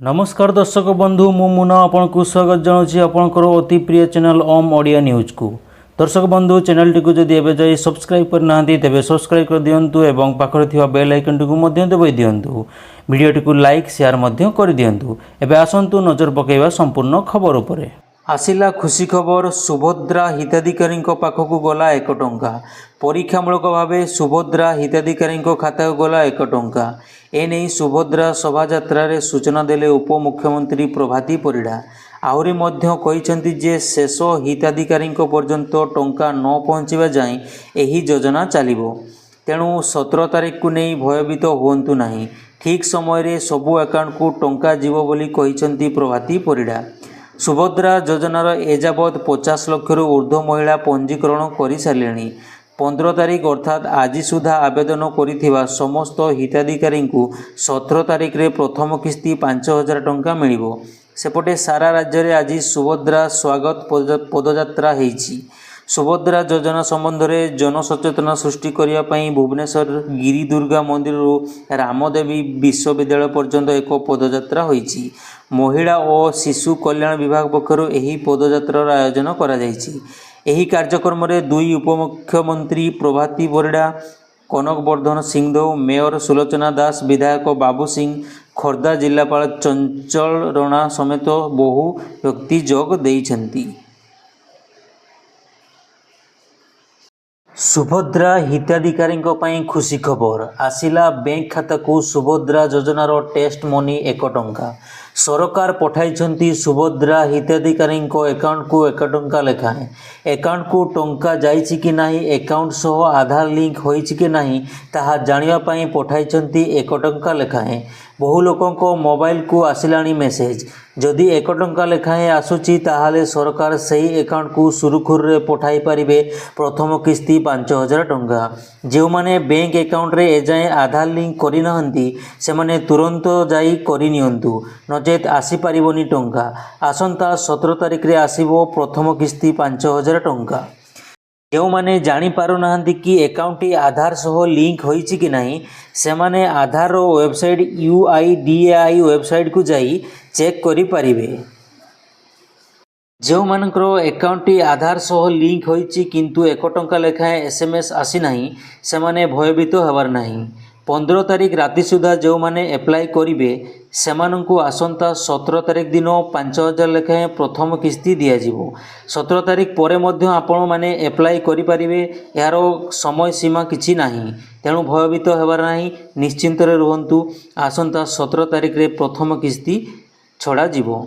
नमस्कार दर्शक बंधु मु मुना आपको स्वागत जनाऊँगी आपंकर अति प्रिय चैनल ओम ओडिया न्यूज को। दर्शक बंधु चैनल टी जदि एबे जाई सब्सक्राइब करना तेबे सब्सक्राइब कर दियंतु एवं पाखरे थिबा बेल आइकन टी मध्य दबाई दियंतु। वीडियो टी लाइक शेयर मध्य कर दियंतु। एबे आसंतु नजर पकेइबा संपूर्ण खबर उपरे। आसिला खुशी खबर सुभद्रा हिताधिकारी पाखक गला 1 टंका। परीक्षामूलक भाव सुभद्रा हिताधिकारी खाता गला 1 टंका। एने सुभद्रा शोभायात्रा सूचना देले उपमुख्यमंत्री प्रभाती परिड़ा। आहरी मध्य कहिसेंति जे शेष हिताधिकारी पर्यंत टंका न पहुँचवा जाए एही योजना चलिबो। तेणु 17 तारीख को नहीं भयभीत हुअंतु नहीं। ठीक समय सबु अकाउंट को टंका जीव बोली कहिसेंति प्रभाती परिड़ा। सुभद्रा योजनार एजावत 50 लाख ऊर्ध्व महिला पंजीकरण कर सारे। 15 तारीख अर्थात आज सुधा आवेदन करिथिबा समस्त हिताधिकारी को 17 तारीख रे प्रथम किस्ती 5000 टंका मिलिबो। सेपटे सारा राज्य में आज सुभद्रा स्वागत पदयात्रा होईछि। सुभद्रा योजना संबंध में जनसचेतना सृष्टि करने भुवनेश्वर गिरी दुर्गा मंदिर रामदेवी विश्वविद्यालय पर्यंत एक पदयात्रा होईछि। महिला और शिशु कल्याण विभाग पक्षर यह पदयात्रार आयोजन करा जायछि। एही कार्यक्रम में दुई उपमुख्यमंत्री प्रभाती परिड़ा, कनक वर्धन सिंहदेव, मेयर सुलोचना दास, विधायक बाबू सिंह, खोर्धा जिलापाल चंचल रणा समेत बहु व्यक्ति जोग देइछन्ति। सुभद्रा हिताधिकारी खुशी खबर आसिला बैंक खाता को सुभद्रा योजनार टेस्ट मनी 1 टंका। सरकार पठाई सुभद्रा हिताधिकारी अकाउंट को 1 टंका लेखाएं। अकाउंट को टंका जाइछि कि नहीं, अकाउंट सह आधार लिंक होइछि कि नहीं ताहा जानिया पई पठाई 1 टंका लेखाएं। बहु लोकों मोबाइल को आसिलानी मेसेज। जदि 1 टंका लेखाएं आसुची ताहाले सरकार सही अकाउंट को सुरुखुर रे पठाई पारिबे प्रथम किस्ती 5000 टंका। जो माने बैंक अकाउंट रे एजाए आधार लिंक करि नहंती सेमाने तुरंत जाई करि नियंतु, नचेत आसी पारिबोनी टंका। आसंता 17 तारीख रे आसीबो प्रथम किस्ती 5000 टंका। जो माने जानी पारु नाहंती कि अकाउंट आधार सह लिंक होइछि कि नहीं सेमाने आधार वेबसाइट UIDAI वेबसाइट को जाई चेक करि पारिबे। जो मानकर अकाउंट आधार सह लिंक होइछि किंतु 1 टंका लेखाएं SMS आसी नहीं सेमाने भयभीत होबार नहीं। 15 तारीख राति सुधा जो माने एप्लाई करिवे सेमानंकु आसंता 17 तारीख दिन 5000 लेखाएं प्रथम किस्ती दिया जिवो। 17 तारीख परे मध्य आपण माने एप्लाई करि पारिबे। यार समय सीमा किछि नाही, तेणु भयभीत हेबार नाही, निश्चिंत रे रुहंतु। आसंता 17 तारीख रे प्रथम किस्ती छड़ा जिवो।